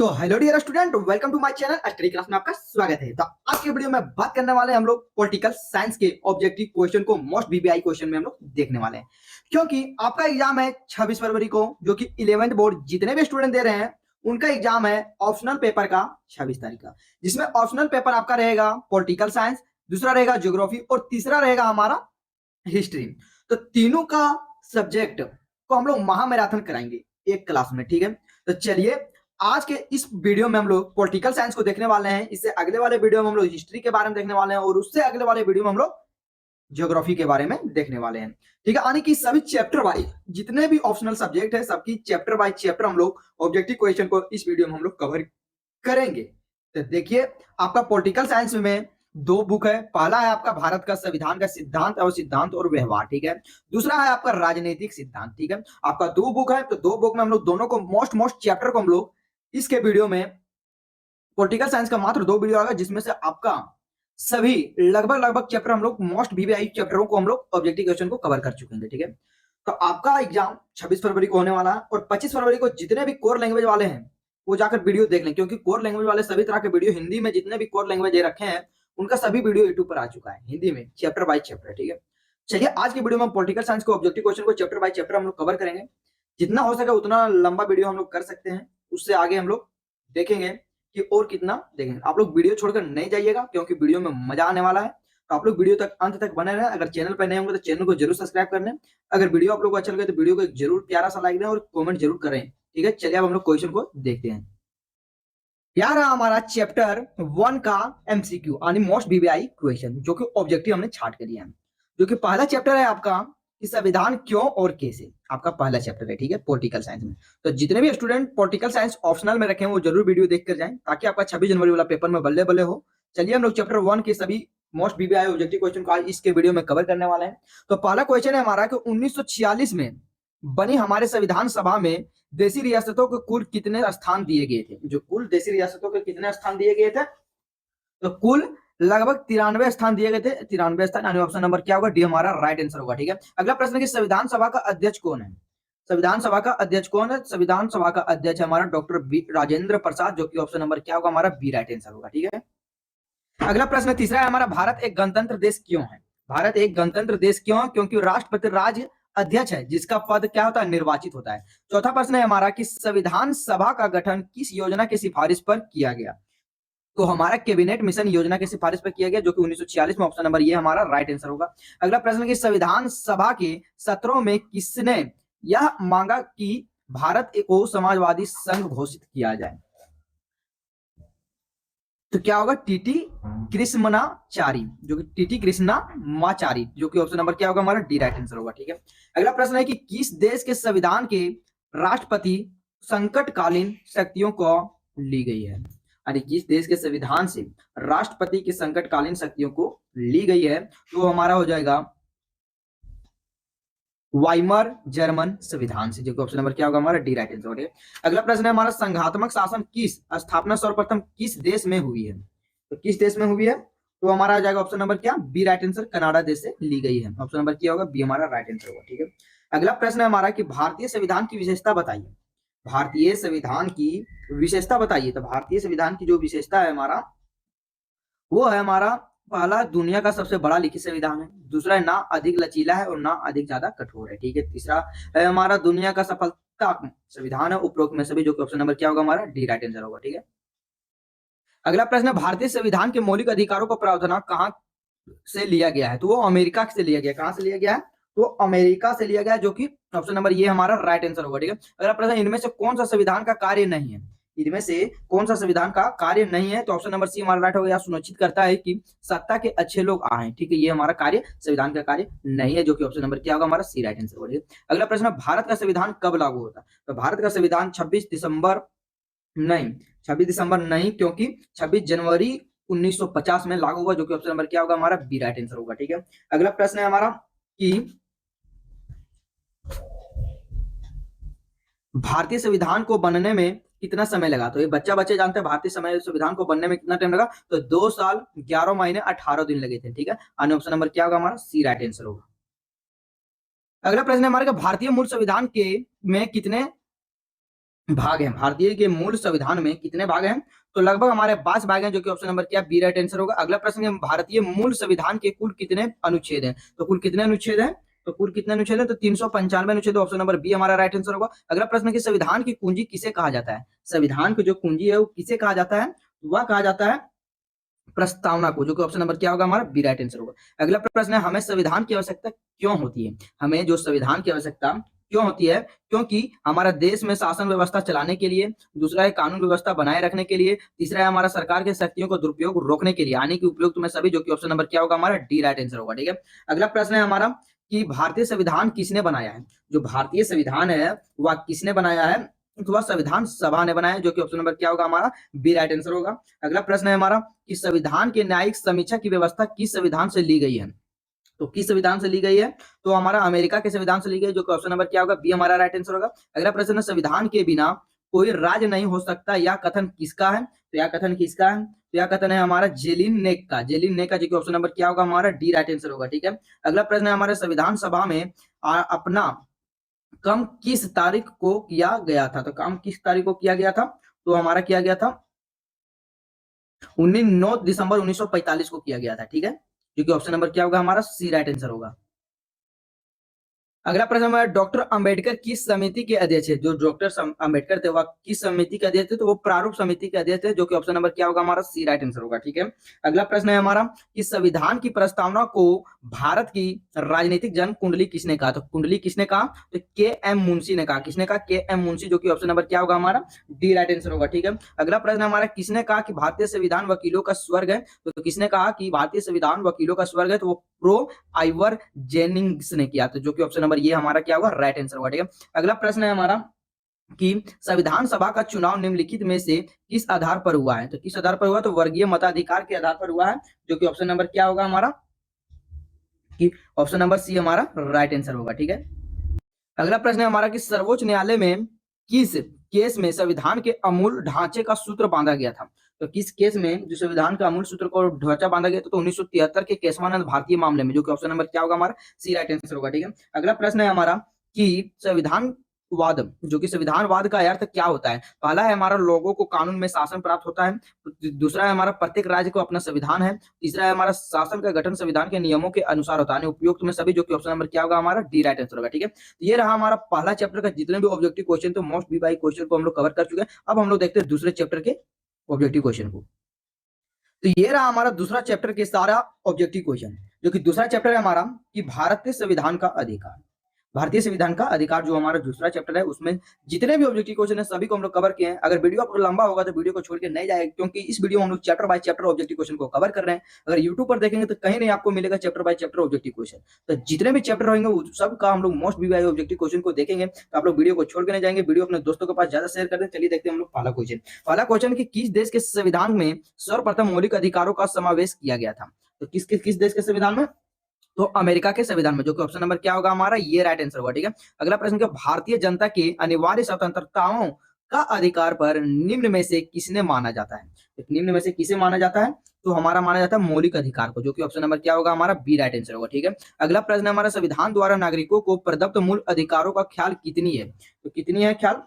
तो hello dear student, welcome to my channel study class में आपका स्वागत है। तो आज के वीडियो में बात करने वाले हैं हम लोग पॉलिटिकल साइंस के ऑब्जेक्टिव क्वेश्चन को मोस्ट बीबीआई क्वेश्चन में हम लोग देखने वाले हैं, क्योंकि आपका एग्जाम है 26 फरवरी को, जो कि 11th बोर्ड जितने भी स्टूडेंट दे रहे हैं उनका एग्जाम है ऑप्शनल पेपर का 26 तारीख का, जिसमें ऑप्शनल पेपर आपका रहेगा पॉलिटिकल साइंस, दूसरा रहेगा ज्योग्राफी और तीसरा रहेगा हमारा हिस्ट्री। तो तीनों का सब्जेक्ट को हम लोग महामैराथन कराएंगे एक क्लास में, ठीक है। तो चलिए आज के इस वीडियो में हम लोग पॉलिटिकल साइंस को देखने वाले हैं, इससे अगले वाले वीडियो में हम लोग हिस्ट्री के बारे में देखने वाले हैं और उससे अगले वाले वीडियो में हम लोग ज्योग्राफी के बारे में देखने वाले हैं, ठीक है। यानी कि सभी चैप्टर वाइज जितने भी ऑप्शनल सब्जेक्ट है सबकी चैप्टर बाय चैप्टर हम लोग ऑब्जेक्टिव क्वेश्चन को इस वीडियो में हम लोग कवर करेंगे। तो देखिए, आपका पॉलिटिकल साइंस में दो बुक है। पहला है आपका भारत का संविधान का सिद्धांत और व्यवहार, ठीक है। दूसरा है आपका राजनीतिक सिद्धांत, ठीक है। आपका दो बुक है, तो दो बुक में हम लोग दोनों को मोस्ट चैप्टर को हम लोग इसके वीडियो में पॉलिटिकल साइंस का मात्र दो वीडियो आएगा, जिसमें से आपका सभी लगभग चैप्टर हम लोग मोस्ट बीबीआई चैप्टरों को हम लोग ऑब्जेक्टिव क्वेश्चन को कवर कर चुके हैं, ठीक है। तो आपका एग्जाम 26 फरवरी को होने वाला है और 25 फरवरी को जितने भी कोर लैंग्वेज वाले हैं वो जाकर वीडियो देख लें, क्योंकि कोर लैंग्वेज वाले सभी तरह के वीडियो हिंदी में जितने भी कोर लैंग्वेज रखे हैं उनका सभी वीडियो यूट्यूब पर आ चुका है हिंदी में, चैप्टर बाय चैप्टर, ठीक है। चलिए आज की वीडियो में पॉलिटिकल साइंस को ऑब्जेक्टिव क्वेश्चन को चैप्टर बाय चैप्टर हम लोग कवर करेंगे। जितना हो सके उतना लंबा वीडियो हम लोग कर सकते हैं, उससे आगे हम लोग देखेंगे कि और कितना देखेंगे। आप लोग वीडियो छोड़कर नहीं जाइएगा, क्योंकि वीडियो में मजा आने वाला है। तो आप लोग वीडियो तक अंत तक बने रहें। अगर चैनल पर नए होंगे तो चैनल को जरूर सब्सक्राइब कर लें। अगर वीडियो आप लोग को अच्छा लगे तो वीडियो को एक जरूर प्यारा सा लाइक दें और कमेंट जरूर करें, ठीक है। चलिए अब हम लोग क्वेश्चन को देखते हैं। यार हमारा चैप्टर 1 का एमसीक्यू यानी मोस्ट बीबीआई क्वेश्चन, जो कि ऑब्जेक्टिव हमने छाट कर लिया है। जो कि पहला चैप्टर है आपका कि संविधान क्यों और कैसे, आपका पहला चैप्टर है, ठीक है, पॉलिटिकल साइंस में। तो जितने भी स्टूडेंट पॉलिटिकल साइंस ऑप्शनल में रखे हैं वो जरूर वीडियो देख कर जाएं, ताकि आपका 26 जनवरी वाला पेपर में बल्ले बल्ले हो। चलिए हम लोग चैप्टर 1 के सभी मोस्ट बीबीआई ऑब्जेक्टिव क्वेश्चन को आज इसके वीडियो में कवर करने वाले हैं। तो पहला क्वेश्चन है हमारा कि 1946 में बनी हमारे संविधान सभा में देशी रियासतों को कुल कितने स्थान दिए गए थे। जो कुल देशी रियासतों को कितने स्थान दिए गए थे, तो कुल लगभग 93 स्थान दिए गए थे। 93 स्थान, यानी ऑप्शन नंबर क्या होगा, डी हमारा राइट आंसर होगा, ठीक है। अगला प्रश्न है कि संविधान सभा का अध्यक्ष कौन है। संविधान सभा का अध्यक्ष कौन है, संविधान सभा का अध्यक्ष हमारा डॉक्टर राजेंद्र प्रसाद, जो कि ऑप्शन नंबर क्या होगा, हमारा बी राइट आंसर होगा, ठीक है। अगला प्रश्न तीसरा है हमारा, भारत एक गणतंत्र देश क्यों है। भारत एक गणतंत्र देश क्यों है, क्योंकि राष्ट्रपति राज्य अध्यक्ष है जिसका पद क्या होता है, निर्वाचित होता है। चौथा प्रश्न है हमारा कि संविधान सभा का गठन किस योजना की सिफारिश पर किया गया। तो हमारा कैबिनेट मिशन योजना की सिफारिश पर किया गया, जो कि 1946 में, ऑप्शन नंबर ये हमारा राइट आंसर होगा। अगला प्रश्न कि संविधान सभा के सत्रों में किसने यह मांगा कि भारत को समाजवादी संघ घोषित किया जाए। तो क्या होगा, टीटी कृष्णमाचारी, जो कि टीटी कृष्णमाचारी, जो कि ऑप्शन नंबर क्या होगा, हमारा डी राइट आंसर होगा, ठीक है। अगला प्रश्न है कि किस देश के संविधान के राष्ट्रपति संकटकालीन शक्तियों को ली गई है। यानी किस देश के संविधान से राष्ट्रपति की संकटकालीन शक्तियों को ली गई है, तो हमारा हो जाएगा वाइमर जर्मन संविधान से, जो कि ऑप्शन नंबर क्या होगा, हमारा डी राइट आंसर होगा। अगला प्रश्न है हमारा, संघात्मक शासन किस स्थापना सर्वप्रथम किस देश में हुई है। तो किस देश में हुई है, तो हमारा आ जाएगा ऑप्शन नंबर क्या, बी राइट आंसर, कनाडा देश से ली गई है। ऑप्शन नंबर क्या होगा, बी हमारा राइट आंसर होगा, ठीक है। अगला प्रश्न है हमारा कि भारतीय संविधान की विशेषता बताइए। भारतीय संविधान की विशेषता बताइए। तो भारतीय संविधान की जो विशेषता है हमारा, वो है हमारा पहला, दुनिया का सबसे बड़ा लिखित संविधान है। दूसरा है ना अधिक लचीला है और ना अधिक ज्यादा कठोर है, ठीक है। तीसरा है हमारा दुनिया का सफलता संविधान है उपरोक्त में सभी, जो कि ऑप्शन नंबर क्या होगा, हमारा डी राइट आंसर होगा, ठीक है। अगला प्रश्न है, भारतीय संविधान के मौलिक अधिकारों का प्रावधान कहां से लिया गया है। तो वो अमेरिका से लिया गया। कहां से लिया गया है, तो अमेरिका से लिया गया, जो कि ऑप्शन नंबर ये हमारा राइट आंसर होगा, ठीक है। अगला प्रश्न, इनमें से कौन सा संविधान का कार्य नहीं है। इनमें से कौन सा संविधान का कार्य नहीं है, तो ऑप्शन नंबर सी हमारा राइट होगा। यह सुनिश्चित करता है कि सत्ता के अच्छे लोग आए, ठीक है। ये हमारा कार्य संविधान का कार्य नहीं है, जो कि ऑप्शन नंबर क्या होगा, हमारा सी राइट आंसर होगा। अगला प्रश्न, भारत का संविधान कब लागू होता है। तो भारत का संविधान 26 दिसंबर नहीं, 26 दिसंबर नहीं, क्योंकि 26 जनवरी 1950 में लागू हुआ, जो कि ऑप्शन नंबर क्या होगा, हमारा बी राइट आंसर होगा, ठीक है। अगला प्रश्न है हमारा कि भारतीय संविधान को बनने में कितना समय लगा। तो ये बच्चे जानते हैं भारतीय संविधान को बनने में कितना टाइम लगा, तो 2 साल 11 महीने 18 दिन लगे थे, ठीक है। ऑप्शन नंबर क्या होगा, हमारा सी राइट आंसर होगा। अगला प्रश्न है हमारे, भारतीय मूल संविधान के में कितने भाग हैं। भारतीय के मूल संविधान में कितने भाग हैं? तो लगभग हमारे 22 भाग हैं, जो कि ऑप्शन नंबर क्या बी राइट आंसर होगा। अगला प्रश्न है, भारतीय मूल संविधान के कुल कितने अनुच्छेद हैं? तो कुल कितने अनुच्छेद हैं? तो कुल कितने अनुच्छेद हैं? तो 395 अनुच्छेद, ऑप्शन नंबर बी हमारा राइट आंसर होगा। अगला प्रश्न है कि संविधान की कुंजी किसे कहा जाता है? संविधान की जो कुंजी है वो किसे कहा जाता है? वह कहा जाता है प्रस्तावना को, जो कि ऑप्शन नंबर क्या होगा हमारा बी राइट आंसर होगा। अगला प्रश्न है, हमें संविधान की आवश्यकता क्यों होती है? हमें जो संविधान की आवश्यकता क्यों होती है? क्योंकि हमारा देश में शासन व्यवस्था चलाने के लिए, दूसरा है कानून व्यवस्था बनाए रखने के लिए, तीसरा है हमारा सरकार के शक्तियों को दुरुपयोग रोकने के लिए, यानी कि उपयुक्त में सभी, जो कि ऑप्शन नंबर क्या होगा हमारा डी राइट आंसर होगा। ठीक है, अगला प्रश्न है हमारा कि भारतीय संविधान किसने बनाया है? जो भारतीय संविधान है वह किसने बनाया है? तो वह संविधान सभा ने बनाया, जो कि ऑप्शन नंबर क्या होगा हमारा बी राइट आंसर होगा। अगला प्रश्न है हमारा कि संविधान के न्यायिक समीक्षा की व्यवस्था किस संविधान से ली गई है? तो किस संविधान से ली गई है? तो हमारा अमेरिका के संविधान से ली गई, जो कि ऑप्शन नंबर क्या होगा बी हमारा राइट आंसर होगा। अगला प्रश्न है, संविधान के बिना कोई राज्य नहीं हो सकता, यह कथन किसका है? तो यह कथन किसका है? तो यह कथन है हमारा जेलिन नेक का, जेलिन नेक का, जो कि ऑप्शन नंबर क्या होगा हमारा डी राइट आंसर होगा। ठीक है, अगला प्रश्न है हमारे संविधान सभा में अपना काम किस तारीख को किया गया था? तो काम किस तारीख को किया गया था? तो हमारा किया गया था 9 दिसंबर 1945 को किया गया था। ठीक है, जो कि ऑप्शन नंबर क्या होगा हमारा सी राइट आंसर होगा। अगला प्रश्न हमारा, डॉक्टर अंबेडकर किस समिति के अध्यक्ष है? जो डॉक्टर अंबेडकर थे वह किस समिति के अध्यक्ष थे? तो वो प्रारूप समिति के अध्यक्ष थे, जो कि ऑप्शन नंबर क्या होगा हमारा सी राइट आंसर होगा। ठीक है, अगला प्रश्न है हमारा कि संविधान की प्रस्तावना को भारत की राजनीतिक जन कुंडली किसने कहा? तो कुंडली किसने कहा? तो के एम मुंशी ने कहा। किसने कहा? के एम मुंशी, जो कि ऑप्शन नंबर क्या होगा हमारा डी राइट आंसर होगा। ठीक है, अगला प्रश्न हमारा, किसने कहा कि भारतीय संविधान वकीलों का स्वर्ग है? तो किसने कहा कि भारतीय संविधान वकीलों का स्वर्ग है? तो वो प्रो आइवर जेनिंग्स ने किया, तो जो कि ऑप्शन नंबर ये हमारा क्या होगा राइट आंसर होगा। ठीक है, अगला प्रश्न है हमारा कि संविधान सभा का चुनाव निम्नलिखित में से किस आधार पर हुआ है? तो किस आधार पर हुआ? तो वर्गीय मताधिकार के आधार पर हुआ है, जो कि ऑप्शन नंबर क्या होगा हमारा कि ऑप्शन नंबर सी हमारा राइट आंसर होगा। ठीक है, अगला प्रश्न है हमारा कि सर्वोच्च न्यायालय में किस केस में संविधान के अमूल ढांचे का सूत्र बांधा गया था? तो किस केस में जो संविधान का अमूल सूत्र को ढांचा बांधा गया था? तो 1973 के केशवानंद भारतीय मामले में, जो कि ऑप्शन नंबर क्या होगा हमारा सी राइट आंसर होगा। ठीक है, अगला प्रश्न है हमारा कि संविधानवाद, जो कि संविधानवाद का अर्थ क्या होता है? पहला है हमारा लोगों को कानून में शासन प्राप्त होता है, दूसरा है हमारा प्रत्येक राज्य को अपना संविधान है, तीसरा है हमारा शासन का गठन संविधान के नियमों के अनुसार होता है, उपयुक्त में सभी, जो कि ऑप्शन नंबर क्या होगा हमारा डी राइट आंसर होगा। ठीक है, तो ये रहा हमारा पहला चैप्टर का जितने भी ऑब्जेक्टिव क्वेश्चन, तो मोस्ट बीवाई क्वेश्चन को हम लोग कवर कर चुके हैं। अब हम लोग देखते हैं दूसरे चैप्टर के ऑब्जेक्टिव क्वेश्चन को। तो ये रहा हमारा दूसरा चैप्टर के सारा ऑब्जेक्टिव क्वेश्चन, जो कि दूसरा चैप्टर है हमारा कि भारतीय संविधान का अधिकार। भारतीय संविधान का अधिकार जो हमारा दूसरा चैप्टर है, उसमें जितने भी ऑब्जेक्टिव क्वेश्चन है सभी को हम लोग कवर किए हैं। अगर वीडियो आपको लंबा होगा तो वीडियो को छोड़ के नहीं जाएगा, क्योंकि इस वीडियो में हम लोग chapter by chapter objective question को कवर कर रहे हैं। अगर यूट्यूब पर देखेंगे तो कहीं नहीं आपको मिलेगा chapter by chapter objective question. तो जितने भी चैप्टर होंगे उस सब का हम लोग मोस्ट बीवाई ऑब्जेक्टिव क्वेश्चन को देखेंगे। तो आप लोग वीडियो को छोड़ के नहीं जाएंगे, वीडियो अपने दोस्तों के पास ज्यादा शेयर कर दें। चलिए देखते हैं हम लोग पहला क्वेश्चन। पहला क्वेश्चन कि किस देश के संविधान में सर्वप्रथम मौलिक अधिकारों का समावेश किया गया था? तो किस देश के संविधान में? तो अमेरिका के संविधान में, जो कि ऑप्शन नंबर क्या होगा हमारा ये राइट आंसर होगा। ठीक है, अगला प्रश्न क्या, भारतीय जनता के अनिवार्य स्वतंत्रताओं का अधिकार पर निम्न में से किसने माना जाता है? तो निम्न में से किसे माना जाता है? तो हमारा माना जाता है मौलिक अधिकार को, जो कि ऑप्शन नंबर क्या होगा हमारा बी राइट आंसर होगा। ठीक है, अगला प्रश्न हमारा, संविधान द्वारा नागरिकों को प्रदत्त मूल अधिकारों का ख्याल कितनी है? तो कितनी है ख्याल,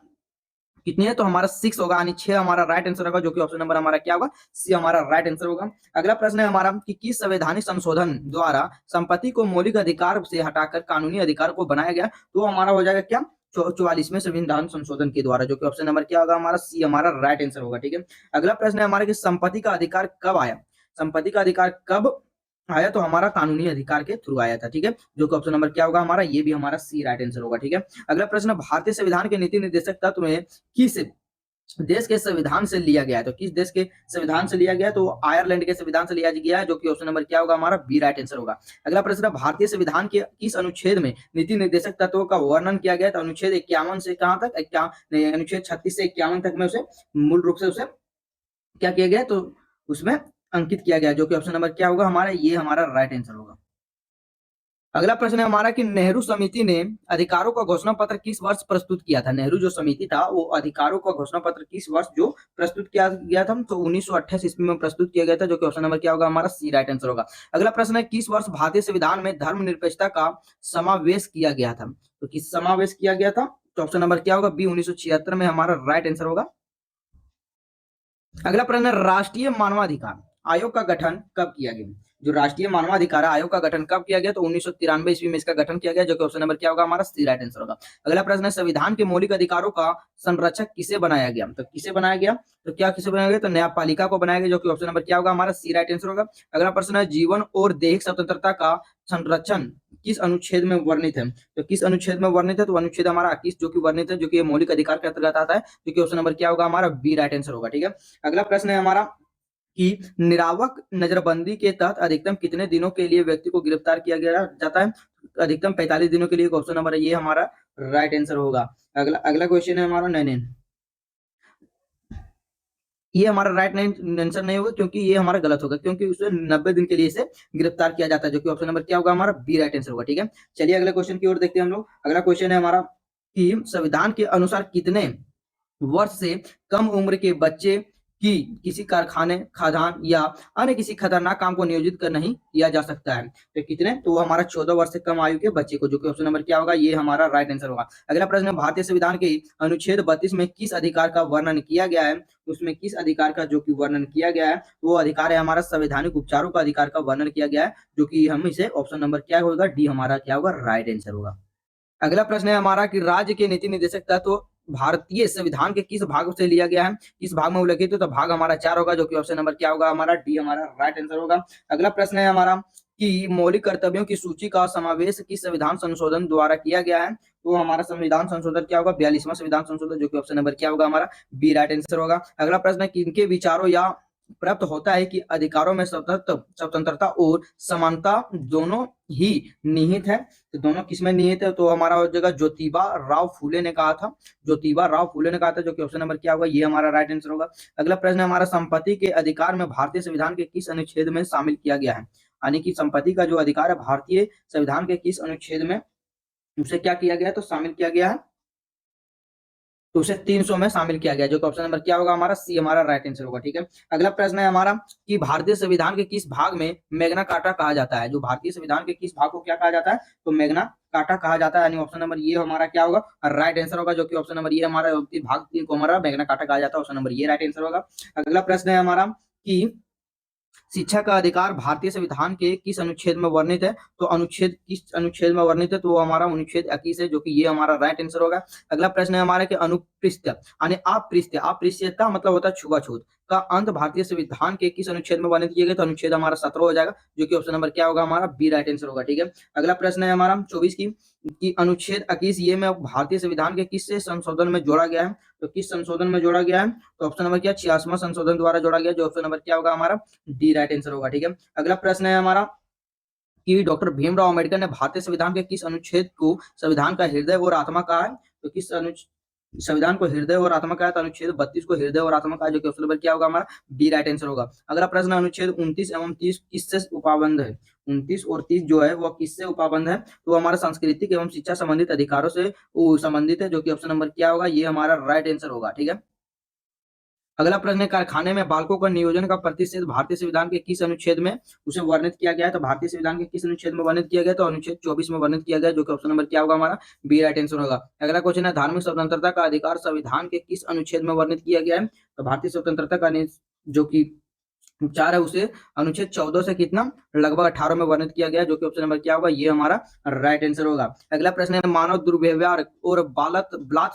कितनी है? तो हमारा 6 होगा, यानी 6 हमारा राइट आंसर होगा, जो कि ऑप्शन नंबर हमारा क्या होगा सी हमारा राइट आंसर होगा। अगला प्रश्न है हमारा कि किस संवैधानिक संशोधन द्वारा संपत्ति को मौलिक अधिकार से हटाकर कानूनी अधिकार को बनाया गया? तो हमारा हो जाएगा क्या 44वें संविधान संशोधन के द्वारा, जो कि ऑप्शन नंबर क्या होगा हमारा सी हमारा राइट आंसर होगा। ठीक है, अगला प्रश्न है हमारा कि संपत्ति का अधिकार कब आया? संपत्ति का अधिकार कब आया? तो हमारा कानूनी अधिकार के थ्रू आया था। ठीक है, जो कि ऑप्शन नंबर क्या होगा हमारा ये भी हमारा सी राइट आंसर होगा। ठीक है, अगला प्रश्न, भारतीय संविधान के नीति निर्देशक तत्व में किस देश के संविधान से लिया गया है? तो किस देश के संविधान से लिया गया है? तो आयरलैंड के संविधान से लिया गया है, जो कि ऑप्शन नंबर क्या होगा हमारा बी राइट आंसर होगा। अगला प्रश्न, भारतीय संविधान के किस अनुच्छेद में नीति निर्देशक तत्वों का वर्णन किया गया? तो अनुच्छेद 51 से कहां तक, अनुच्छेद 36 से 51 तक में उसे मूल रूप से उसे क्या किया गया? तो उसमें अंकित किया गया, जो कि ऑप्शन नंबर क्या होगा हमारा ये हमारा राइट आंसर होगा। अगला प्रश्न है हमारा कि नेहरू समिति ने अधिकारों का घोषणा पत्र किस वर्ष प्रस्तुत किया था? नेहरू जो समिति था वो अधिकारों का घोषणा पत्र किस वर्ष जो प्रस्तुत किया गया था? तो 1928 ईस्वी में प्रस्तुत किया गया था, जो कि ऑप्शन नंबर क्या होगा हमारा सी राइट आंसर होगा। अगला प्रश्न है, किस वर्ष भारतीय संविधान में धर्मनिरपेक्षता का समावेश किया गया था? तो किस समावेश किया गया था? तो ऑप्शन नंबर क्या होगा? बी 1976 में हमारा राइट आंसर होगा। अगला प्रश्न है, राष्ट्रीय मानवाधिकार आयोग का गठन कब किया गया? जो राष्ट्रीय मानवाधिकार आयोग का गठन कब किया गया? तो 1993 ईस्वी में इसका गठन किया गया, जो कि ऑप्शन नंबर क्या होगा? हमारा सी राइट आंसर होगा। अगला प्रश्न है, संविधान के मौलिक अधिकारों का संरक्षक किसे बनाया गया? तो किसे बनाया गया? तो क्या किसे बनाया गया? तो न्यायपालिका को बनाया गया, जो कि ऑप्शन नंबर क्या होगा? हमारा सी राइट आंसर होगा। अगला प्रश्न है, जीवन और दैहिक स्वतंत्रता का संरक्षण किस अनुच्छेद में वर्णित है? तो किस अनुच्छेद में वर्णित है? तो अनुच्छेद हमारा 21 जो कि वर्णित है, जो कि मौलिक अधिकार के अंतर्गत आता है, जो कि ऑप्शन नंबर क्या होगा? हमारा बी राइट आंसर होगा। ठीक है, अगला प्रश्न है हमारा कि निरावक नजरबंदी के तहत अधिकतम कितने दिनों के लिए व्यक्ति को गिरफ्तार किया गया जाता है? अधिकतम 45 दिनों के लिए, ऑप्शन नंबर है ये हमारा राइट आंसर होगा। अगला अगला क्वेश्चन है हमारा, नहीं नहीं, ये हमारा राइट आंसर नहीं होगा, क्योंकि ये हमारा गलत होगा, क्योंकि उसे 90 दिन के लिए इसे गिरफ्तार किया जाता है, जो कि ऑप्शन नंबर क्या होगा? हमारा बी राइट आंसर होगा। ठीक है, चलिए अगले क्वेश्चन की ओर देखते हैं हम लोग। अगला क्वेश्चन है हमारा कि संविधान के अनुसार कितने वर्ष से कम उम्र के बच्चे की किसी कारखाने, खदान या अन्य किसी खतरनाक काम को नियोजित कर नहीं किया जा सकता है? तो कितने? तो वो हमारा 14 वर्ष से कम आयु के बच्चे को, जो कि ऑप्शन नंबर क्या होगा? ये हमारा राइट आंसर होगा। अगला प्रश्न, भारतीय संविधान के अनुच्छेद 32 में किस अधिकार का वर्णन किया गया है? उसमें किस अधिकार का जो कि वर्णन किया गया है, वो अधिकार है हमारा संवैधानिक उपचारों का अधिकार का वर्णन किया गया है, जो कि हम इसे ऑप्शन नंबर क्या होगा? डी हमारा क्या होगा? राइट आंसर होगा। अगला प्रश्न है हमारा कि राज्य के नीति निर्देशक तत्व भारतीय संविधान के किस भाग से लिया गया है? किस भाग में उल्लेखित है? तो भाग हमारा 4 होगा, जो कि ऑप्शन नंबर क्या होगा? हमारा डी हमारा राइट आंसर होगा। अगला प्रश्न है हमारा कि मौलिक कर्तव्यों की सूची का समावेश किस संविधान संशोधन द्वारा किया गया है? तो हमारा संविधान संशोधन क्या होगा? 42वां संविधान संशोधन, जो कि ऑप्शन नंबर क्या होगा? हमारा बी राइट आंसर होगा। अगला प्रश्न है, किनके विचारों या प्राप्त होता है कि अधिकारों में स्वतंत्रता और समानता दोनों ही निहित है? तो दोनों किसमें निहित है? तो हमारा हो जाएगा ज्योतिबा राव फूले ने कहा था, ज्योतिबा राव फूले ने कहा था, जो कि ऑप्शन नंबर क्या होगा? ये हमारा राइट आंसर होगा। अगला प्रश्न है हमारा, संपत्ति के अधिकार में भारतीय संविधान के किस अनुच्छेद में शामिल किया गया है? यानी कि संपत्ति का जो अधिकार है भारतीय संविधान के किस अनुच्छेद में उसे क्या किया गया है? तो शामिल किया गया है, तो उसे 300 में शामिल किया गया, जो कि ऑप्शन नंबर क्या होगा? हमारा सी हमारा राइट आंसर होगा। ठीक है, अगला प्रश्न है हमारा कि भारतीय संविधान के किस भाग में मैग्ना कार्टा कहा जाता है? जो भारतीय संविधान के किस भाग को क्या कहा जाता है? तो मैग्ना कार्टा कहा जाता है, यानी ऑप्शन नंबर ये हमारा क्या होगा? राइट आंसर होगा, जो कि ऑप्शन नंबर ये हमारा भाग 3 को हमारा मैग्ना कार्टा कहा जाता है, ऑप्शन नंबर ये राइट आंसर होगा। अगला प्रश्न है हमारा कि शिक्षा का अधिकार भारतीय संविधान के किस अनुच्छेद में वर्णित है? तो अनुच्छेद किस अनुच्छेद में वर्णित है? तो वो हमारा अनुच्छेद 21 है, जो कि ये हमारा राइट आंसर होगा। अगला प्रश्न है हमारा कि अनुपृष्ठ यानी अपृष्ठता मतलब होता है छुआछूत का अंत भारतीय संविधान के किस अनुच्छेद में वर्णित किया गया? तो अनुच्छेद हमारा 17 हो जाएगा, जो कि ऑप्शन नंबर क्या होगा? हमारा बी राइट आंसर होगा। ठीक है, अगला प्रश्न है हमारा 24 की अनुच्छेद 21 ये में भारतीय संविधान के किस संशोधन में जोड़ा गया है? तो किस संशोधन में जोड़ा गया है? तो ऑप्शन नंबर क्या? 86वां संशोधन द्वारा जोड़ा गया, जो ऑप्शन नंबर क्या होगा? हमारा डी राइट आंसर होगा। ठीक है, अगला प्रश्न है हमारा कि डॉक्टर भीमराव अंबेडकर ने भारतीय संविधान के किस अनुच्छेद को संविधान का हृदय और आत्मा कहा है? तो किस संविधान को हृदय और आत्मा कहा है? तो अनुच्छेद 32 को हृदय और आत्मा कहा, जो कि ऑप्शन नंबर क्या होगा? हमारा बी राइट आंसर होगा। अगला प्रश्न, अनुच्छेद 29 एवं 30 किससे उपाबंध है? 29 और 30 जो है वो किससे उपाबंध है? तो हमारा सांस्कृतिक एवं शिक्षा संबंधित अधिकारों से संबंधित है, जो कि ऑप्शन नंबर क्या होगा? ये हमारा राइट आंसर होगा। ठीक है, अगला प्रश्न है, कारखाने में बालकों का नियोजन का प्रतिषेध भारतीय संविधान के किस अनुच्छेद में उसे वर्णित किया गया है? तो भारतीय संविधान के किस अनुच्छेद में वर्णित किया गया? तो अनुच्छेद 24 में वर्णित किया गया, जो कि ऑप्शन नंबर क्या होगा? हमारा बी राइट आंसर होगा। अगला क्वेश्चन है, धार्मिक स्वतंत्रता का अधिकार संविधान के किस अनुच्छेद में वर्णित किया गया है? तो भारतीय स्वतंत्रता का जो कि उपचार है उसे अनुच्छेद 14 से कितना लगभग 18 में वर्णित किया गया, जो कि ऑप्शन नंबर क्या होगा? ये हमारा राइट आंसर होगा। अगला प्रश्न है, मानव दुर्व्यवहार और बाल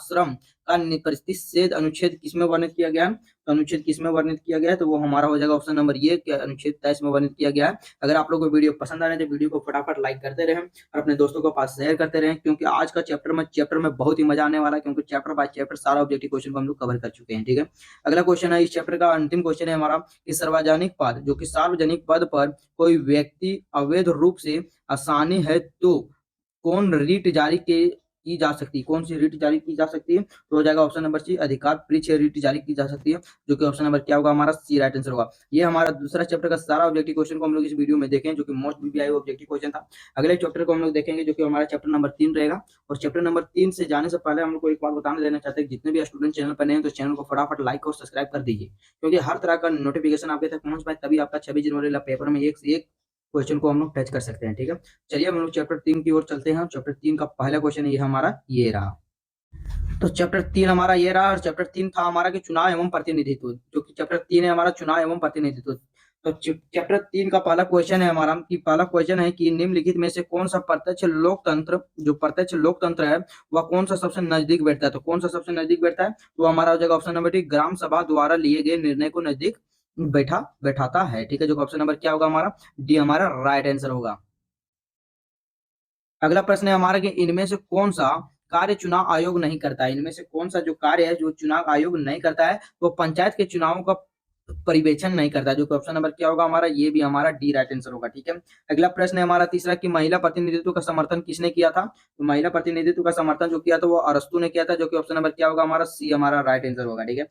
श्रम का प्रतिषेध अनुच्छेद किसमें वर्णित किया गया है? तो अनुच्छेद किसमें वर्णित किया गया है? तो वो हमारा हो जाएगा ऑप्शन नंबर ये अनुच्छेद 23 में वर्णित किया गया है। अगर आप लोग को वीडियो पसंद आ रहे हैं तो वीडियो को फटाफट लाइक करते रहें और अपने दोस्तों के पास शेयर करते रहें, क्योंकि आज का चैप्टर में बहुत ही मजा आने वाला है, क्योंकि चैप्टर बाय चैप्टर सारा ऑब्जेक्टिव क्वेश्चन को हम लोग कवर कर चुके हैं। ठीक है, अगला क्वेश्चन है, इस चैप्टर का अंतिम क्वेश्चन है हमारा कि सार्वजनिक पद पर कोई व्यक्ति अवैध रूप से आसानी है तो कौन रीट जारी की जा सकती है? कौन सी रीट जारी की जा सकती है? तो हो जाएगा ऑप्शन नंबर सी, अधिकार परीक्ष रीट जारी की जा सकती है, जो कि ऑप्शन नंबर क्या होगा? हमारा सी राइट आंसर होगा। ये हमारा दूसरा चैप्टर का सारा ऑब्जेक्टिव क्वेश्चन को हम लोग इस वीडियो में देखें, जो कि मोस्ट बीबीआई ऑब्जेक्टिव क्वेश्चन था। अगले चैप्टर को हम लोग देखेंगे, जो कि हमारा चैप्टर नंबर 3 रहेगा। और चैप्टर नंबर 3 से जाने से पहले हम लोग को एक बात बताना देना चाहते हैं, जितने भी स्टूडेंट चैनल पर नए हैं तो चैनल को फटाफट लाइक और सब्सक्राइब कर दीजिए, क्योंकि हर तरह का नोटिफिकेशन आपके तक पहुंच पाए, तभी आपका 26 जनवरी वाला पेपर में एक से एक क्वेश्चन को हम लोग टच कर सकते हैं। ठीक है, चलिए हम लोग चैप्टर 3 की ओर चलते हैं। चैप्टर 3 का पहला क्वेश्चन ये हमारा ये रहा। तो चैप्टर 3 हमारा ये रहा, और चैप्टर 3 था हमारा कि चुनाव एवं प्रतिनिधित्व, जो कि चैप्टर 3 है हमारा चुनाव एवं प्रतिनिधित्व। तो चैप्टर 3 का पहला क्वेश्चन है हमारा कि पहला क्वेश्चन है कि निम्नलिखित में से कौन सा प्रत्यक्ष लोकतंत्र, जो प्रत्यक्ष लोकतंत्र है, वह कौन सा सबसे नजदीक बैठता है? तो कौन सा सबसे नजदीक बैठता है? तो हमारा हो जाएगा ऑप्शन नंबर डी, ग्राम सभा द्वारा लिए गए निर्णय को नजदीक बैठाता है। ठीक है, जो ऑप्शन नंबर क्या होगा हमारा, डी हमारा राइट आंसर होगा। अगला प्रश्न है हमारा कि इनमें से कौन सा कार्य चुनाव आयोग नहीं करता है? इनमें से कौन सा जो कार्य है जो चुनाव आयोग नहीं करता है, वो पंचायत के चुनावों का परिवेक्षण नहीं करता है, जो कि ऑप्शन नंबर क्या होगा हमारा, ये भी हमारा डी राइट आंसर होगा। ठीक है, अगला प्रश्न है हमारा तीसरा कि महिला प्रतिनिधित्व का समर्थन किसने किया था? तो महिला प्रतिनिधित्व का समर्थन जो किया था वो अरस्तु ने किया था, जो कि ऑप्शन नंबर क्या होगा हमारा, सी हमारा राइट आंसर होगा। ठीक है,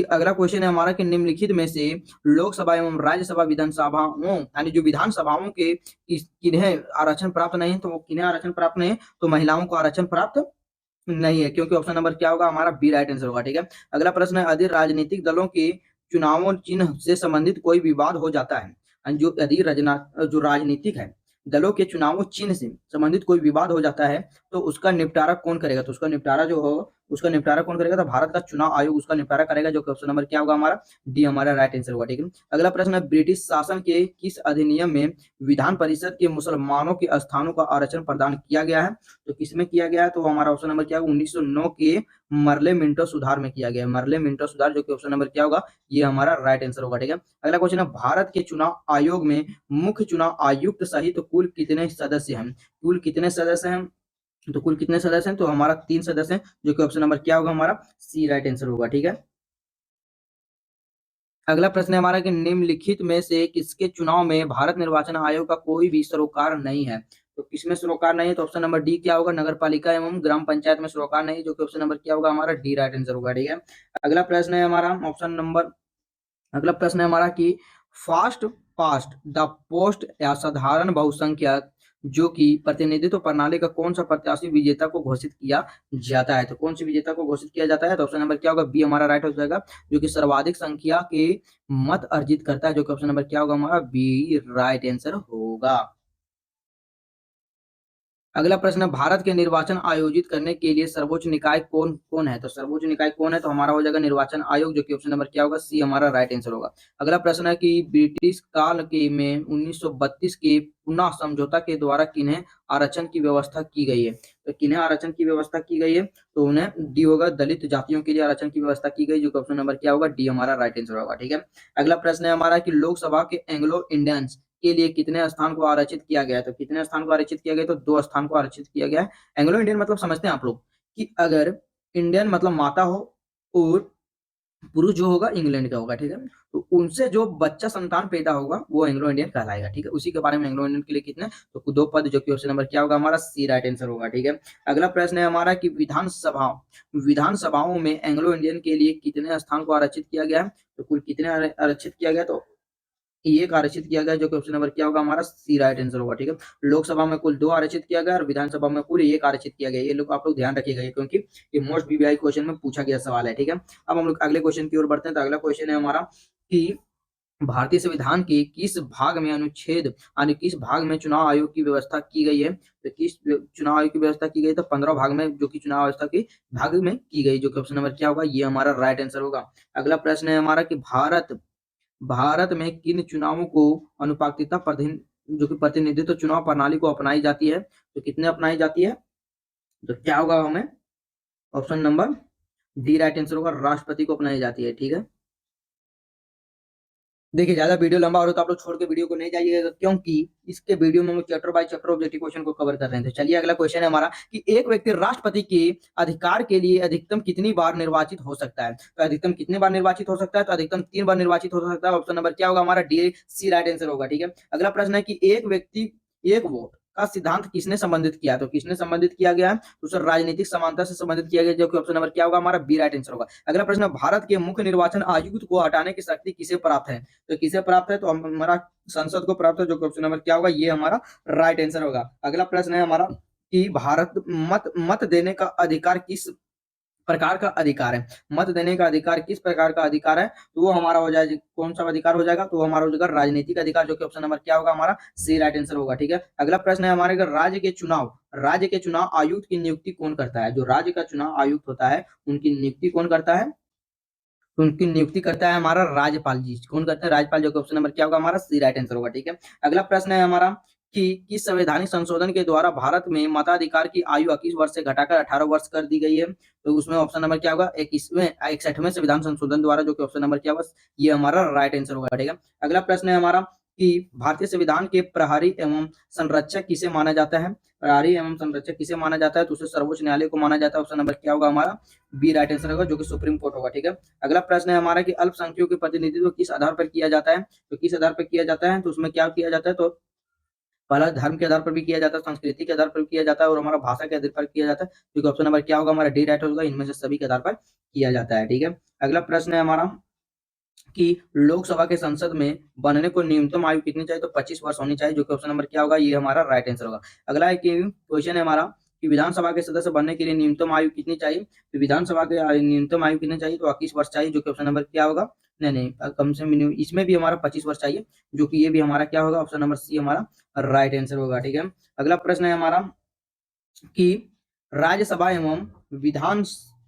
अगला क्वेश्चन है हमारा कि निम्नलिखित में से लोकसभा एवं राज्यसभा विधानसभाओं, यानी जो विधानसभाओं के किन्हें आरक्षण प्राप्त नहीं है? तो वो किन्हें आरक्षण प्राप्त नहीं है? तो महिलाओं को आरक्षण प्राप्त नहीं है, क्योंकि ऑप्शन नंबर क्या होगा हमारा, बी राइट आंसर होगा। ठीक है, अगला प्रश्न है यदि राजनीतिक दलों के चुनावों चिन्ह से संबंधित कोई विवाद हो जाता है, जो यदि जो राजनीतिक है दलों के चुनावों चिन्ह से संबंधित कोई विवाद हो जाता है, तो उसका निपटारा कौन करेगा? तो उसका निपटारा जो हो, उसका निपटारा कौन करेगा? तो भारत का चुनाव आयोग उसका निपटारा करेगा, जो कि ऑप्शन नंबर क्या होगा हमारा, डी हमारा राइट आंसर होगा। ठीक है, अगला प्रश्न है ब्रिटिश शासन के किस अधिनियम में विधान परिषद के मुसलमानों के स्थानों का आरक्षण प्रदान किया गया है? तो किसमें किया गया है? तो हमारा ऑप्शन नंबर क्या होगा, 1909 के मरले मिंटो सुधार में किया गया है। मरले मिंटो सुधार, जो कि ऑप्शन नंबर क्या होगा, ये हमारा राइट आंसर होगा। ठीक है, अगला क्वेश्चन है भारत के चुनाव आयोग में मुख्य चुनाव आयुक्त सहित कुल कितने सदस्य हैं? कुल कितने सदस्य हैं? तो कुल कितने सदस्य हैं? तो हमारा 3 सदस्य हैं, जो कि ऑप्शन नंबर क्या होगा हमारा, सी राइट आंसर होगा। ठीक है, अगला प्रश्न है हमारा कि निम्नलिखित में से किसके चुनाव में भारत निर्वाचन आयोग का कोई भी सरोकार नहीं है? तो किसमें सरोकार नहीं है? तो ऑप्शन नंबर डी क्या होगा, नगर पालिका एवं ग्राम पंचायत में सरोकार नहीं, जो कि ऑप्शन नंबर क्या होगा हमारा, डी राइट आंसर होगा। ठीक है, अगला प्रश्न है हमारा ऑप्शन नंबर अगला प्रश्न है हमारा कि फास्ट पास्ट द पोस्ट या साधारण बहुसंख्यक जो कि प्रतिनिधित्व प्रणाली का कौन सा प्रत्याशी विजेता को घोषित किया जाता है? तो कौन सी विजेता को घोषित किया जाता है? तो ऑप्शन नंबर क्या होगा, बी हमारा राइट हो जाएगा, जो कि सर्वाधिक संख्या के मत अर्जित करता है, जो कि ऑप्शन नंबर क्या होगा हमारा, बी राइट आंसर होगा। अगला प्रश्न है भारत के निर्वाचन आयोजित करने के लिए सर्वोच्च निकाय कौन कौन है? तो सर्वोच्च निकाय कौन है? तो हमारा हो जाएगा निर्वाचन आयोग, जो कि ऑप्शन नंबर क्या होगा, सी हमारा राइट आंसर होगा। अगला प्रश्न है कि ब्रिटिश काल के में 1932 के पुनः समझौता के द्वारा किन्हें आरक्षण की व्यवस्था की गई है? तो किन्हें आरक्षण की व्यवस्था की गई है? तो उन्हें डी होगा, दलित जातियों के लिए आरक्षण की व्यवस्था की गई, जो कि ऑप्शन नंबर क्या होगा, डी हमारा राइट आंसर होगा। ठीक है, अगला प्रश्न है हमारा कि लोकसभा के एंग्लो इंडियंस के लिए कितने स्थान को आरक्षित किया गया है? तो कितने स्थान को आरक्षित किया गया? तो 2 स्थान को आरक्षित किया गया है। एंग्लो इंडियन मतलब समझते हैं आप लोग कि अगर इंडियन मतलब माता हो और पुरुष जो होगा इंग्लैंड का होगा, ठीक है? तो उनसे जो बच्चा संतान पैदा होगा वो एंग्लो इंडियन कहलाएगा, ठीक है? उसी के बारे में एंग्लो इंडियन के लिए कितने, तो 2 पद, जो कि ऑप्शन नंबर क्या होगा हमारा, सी राइट आंसर होगा। ठीक है, अगला प्रश्न है हमारा कि विधानसभाओं में एंग्लो इंडियन के लिए कितने स्थान को आरक्षित किया गया है? तो कुल कितने आरक्षित किया गया? तो एक आरक्षित किया गया, जो कि ऑप्शन नंबर क्या होगा हमारा, सी राइट आंसर होगा। ठीक है, लोकसभा में कुल 2 आरक्षित किया गया और विधानसभा में कुल 1 आरक्षित किया गया। ये लोग आप लोग ध्यान रखिएगा, क्योंकि ये मोस्ट बीबीआई क्वेश्चन में पूछा गया सवाल है। ठीक है, अब हम लोग अगले क्वेश्चन की ओर बढ़ते हैं। तो अगला क्वेश्चन है हमारा कि भारतीय संविधान के किस भाग में अनुच्छेद यानी किस भाग में चुनाव आयोग की व्यवस्था की गई है? तो किस चुनाव आयोग की व्यवस्था की गई? तो 15 भाग में, जो कि चुनाव व्यवस्था के भाग में की गई, जो कि ऑप्शन नंबर क्या होगा, ये हमारा राइट आंसर होगा। अगला प्रश्न है हमारा कि भारत में किन चुनावों को अनुपातिकता जो कि प्रतिनिधित्व चुनाव प्रणाली को अपनाई जाती है? तो कितने अपनाई जाती है? तो क्या होगा हमें, option number D right answer होगा, राष्ट्रपति को अपनाई जाती है। ठीक है, देखिए ज्यादा वीडियो लंबा हो रहा है तो आप लोग छोड़ के वीडियो को नहीं जाइएगा, क्योंकि इसके वीडियो में हम chapter by chapter objective question को कवर कर रहे हैं। तो चलिए अगला क्वेश्चन है हमारा कि एक व्यक्ति राष्ट्रपति के अधिकार के लिए अधिकतम कितनी बार निर्वाचित हो सकता है? तो अधिकतम कितनी बार निर्वाचित हो सकता है? तो अधिकतम 3 बार निर्वाचित हो सकता है। ऑप्शन नंबर क्या होगा हमारा, डी सी राइट आंसर होगा। ठीक है, अगला प्रश्न है कि एक व्यक्ति एक वोट का सिद्धांत किसने संबंधित किया? तो किसने संबंधित किया गया है? तो सर राजनीतिक समानता से संबंधित किया गया, जो कि ऑप्शन नंबर क्या होगा हमारा, बी राइट आंसर होगा। अगला प्रश्न, भारत के मुख्य निर्वाचन आयुक्त को हटाने की शक्ति किसे प्राप्त है? तो किसे प्राप्त है? तो हमारा संसद को प्राप्त है, जो ऑप्शन नंबर क्या होगा, ये हमारा राइट आंसर होगा। अगला प्रश्न है हमारा कि भारत मत देने का अधिकार प्रकार का अधिकार है। मत देने का अधिकार किस प्रकार का अधिकार है, तो वो हमारा हो जाए, कौन सा अधिकार हो जाएगा, तो हमारा हो जाएगा राजनीतिक अधिकार, जो कि ऑप्शन नंबर क्या होगा हमारा सी राइट आंसर होगा। ठीक है, अगला प्रश्न है हमारे, राज्य के चुनाव आयुक्त की नियुक्ति कौन करता है। जो राज्य का चुनाव आयुक्त होता है उनकी नियुक्ति कौन करता है, तो उनकी नियुक्ति करता है हमारा राज्यपाल जी। कौन करता है, राज्यपाल, जो कि ऑप्शन नंबर क्या होगा हमारा सी राइट आंसर होगा। ठीक है, अगला प्रश्न है हमारा कि किस संवैधानिक संशोधन के द्वारा भारत में मताधिकार की आयु 21 वर्ष से घटाकर 18 वर्ष कर दी गई है, तो उसमें ऑप्शन नंबर क्या होगा 61वें संविधान संशोधन द्वारा, जो कि ऑप्शन नंबर क्या होगा, ये हमारा राइट आंसर होगा। ठीक है, अगला प्रश्न है हमारा कि भारतीय संविधान के प्रहरी एवं संरक्षक किसे माना जाता है। प्रहरी एवं संरक्षक किसे माना जाता है, तो उसे सर्वोच्च न्यायालय को माना जाता है। ऑप्शन नंबर क्या होगा हमारा बी राइट आंसर होगा, जो कि सुप्रीम कोर्ट होगा। ठीक है, अगला प्रश्न है हमारा कि अल्पसंख्यकों के प्रतिनिधित्व किस आधार पर किया जाता है, तो किस आधार पर किया जाता है, तो उसमें क्या किया जाता है, तो पहला धर्म के आधार पर भी किया जाता है, संस्कृति के आधार पर भी किया जाता है और हमारा भाषा के आधार पर किया जाता है, क्योंकि ऑप्शन नंबर क्या होगा हमारा डी राइट होगा, इनमें से सभी के आधार पर किया जाता है। ठीक है, अगला प्रश्न है हमारा कि लोकसभा के संसद में बनने को न्यूनतम आयु कितनी चाहिए, तो 25 वर्ष होनी चाहिए, जो कि ऑप्शन नंबर क्या होगा, ये हमारा राइट आंसर होगा। अगला है कि क्वेश्चन है हमारा कि विधानसभा के सदस्य बनने के लिए न्यूनतम आयु कितनी चाहिए, तो विधानसभा के न्यूनतम आयु कितनी चाहिए, तो 21 वर्ष चाहिए, जो कि ऑप्शन नंबर क्या होगा, नहीं कम से मिनिमम इसमें भी हमारा 25 वर्ष चाहिए, जो कि ये भी हमारा क्या होगा, ऑप्शन नंबर सी हमारा राइट आंसर होगा। ठीक है, अगला प्रश्न है हमारा कि राज्यसभा एवं विधान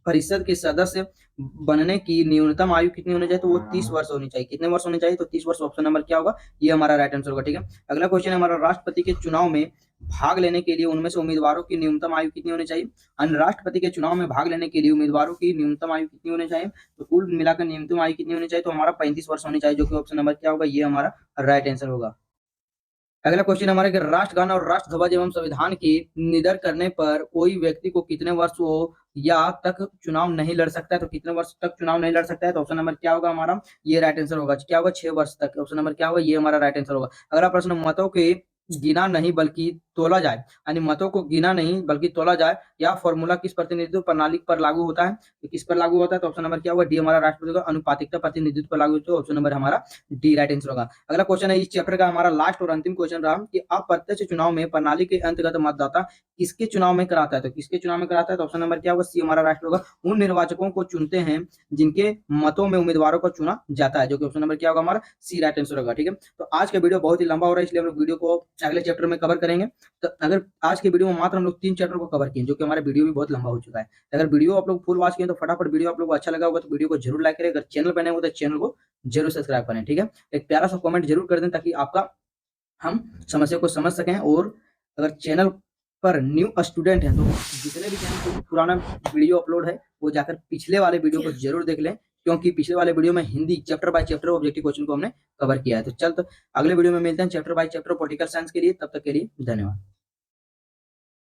परिषद के सदस्य बनने की न्यूनतम आयु कितनी होनी चाहिए, तो वो 30 वर्ष होनी चाहिए। कितने वर्ष होने चाहिए, तो 30 वर्ष, ऑप्शन नंबर क्या होगा, ये हमारा राइट आंसर होगा। ठीक है, अगला क्वेश्चन है हमारा राष्ट्रपति के चुनाव में भाग लेने के लिए उनमें से उम्मीदवारों की न्यूनतम आयु कितनी होनी चाहिए। अन्य राष्ट्रपति के चुनाव में भाग लेने के लिए उम्मीदवारों की न्यूनतम आयु कितनी होनी चाहिए, तो कुल मिलाकर न्यूनतम आयु कितनी होनी चाहिए, तो हमारा 35 वर्ष होनी चाहिए, जो कि ऑप्शन नंबर क्या होगा, ये हमारा राइट आंसर होगा। अगला क्वेश्चन हमारे कि राष्ट्रगान और राष्ट्र ध्वज एवं संविधान की निडर करने पर कोई व्यक्ति को कितने वर्ष वो या तक चुनाव नहीं लड़ सकता है, तो कितने वर्ष तक चुनाव नहीं लड़ सकता है, तो ऑप्शन नंबर क्या होगा हमारा, ये राइट आंसर होगा। क्या होगा, 6 वर्ष तक, ऑप्शन नंबर क्या होगा, ये हमारा राइट आंसर होगा। अगला प्रश्न, मतों के गिना नहीं बल्कि तोला जाए, यानी मतों को गिना नहीं बल्कि तोला जाए, या फॉर्मूला किस प्रतिनिधित्व प्रणाली पर लागू होता है, तो किस पर लागू होता है, तो ऑप्शन नंबर क्या होगा, डी हमारा राष्ट्रपति का अनुपातिकता प्रतिनिधित्व पर लागू होता है, ऑप्शन नंबर हमारा डी राइट आंसर होगा। अगला क्वेश्चन है इस चैप्टर का हमारा लास्ट और अंतिम क्वेश्चन रहा कि अप्रत्यक्ष चुनाव में प्रणाली के अंतर्गत मतदाता किसके चुनाव में कराता है, तो किसके चुनाव में कराता है, तो ऑप्शन नंबर क्या होगा, सी हमारा राष्ट्र होगा। उन निर्वाचकों को चुनते हैं जिनके मतों में उम्मीदवारों को चुना जाता है, जो कि ऑप्शन नंबर क्या होगा हमारा सी राइट आंसर होगा। ठीक है, तो आज का वीडियो बहुत ही लंबा हो रहा है, इसलिए हम लोग वीडियो को अगले चैप्टर में कवर करेंगे। तो अगर आज के वीडियो में मात्र हम लोग 3 चैप्टर को कवर किए, जो कि हमारा वीडियो भी बहुत लंबा हो चुका है। अगर वीडियो आप लोग फुल वॉच किए तो फटाफट वीडियो आप लोग को अच्छा लगा होगा तो वीडियो को जरूर लाइक करें, अगर चैनल पर नए हो तो चैनल को जरूर सब्सक्राइब करें। ठीक है, एक प्यारा सा कमेंट जरूर कर दें ताकि आपका हम समस्या को समझ सकें। और अगर चैनल पर न्यू स्टूडेंट हैं तो जितने भी चैनल पर पुराना वीडियो अपलोड है वो जाकर पिछले वाले वीडियो को जरूर देख लें, क्योंकि पिछले वाले वीडियो में Hindi chapter by chapter objective question को हमने कवर किया है। तो चल, तो अगले वीडियो में मिलते हैं chapter by chapter political science के लिए। तब तक के लिए धन्यवाद।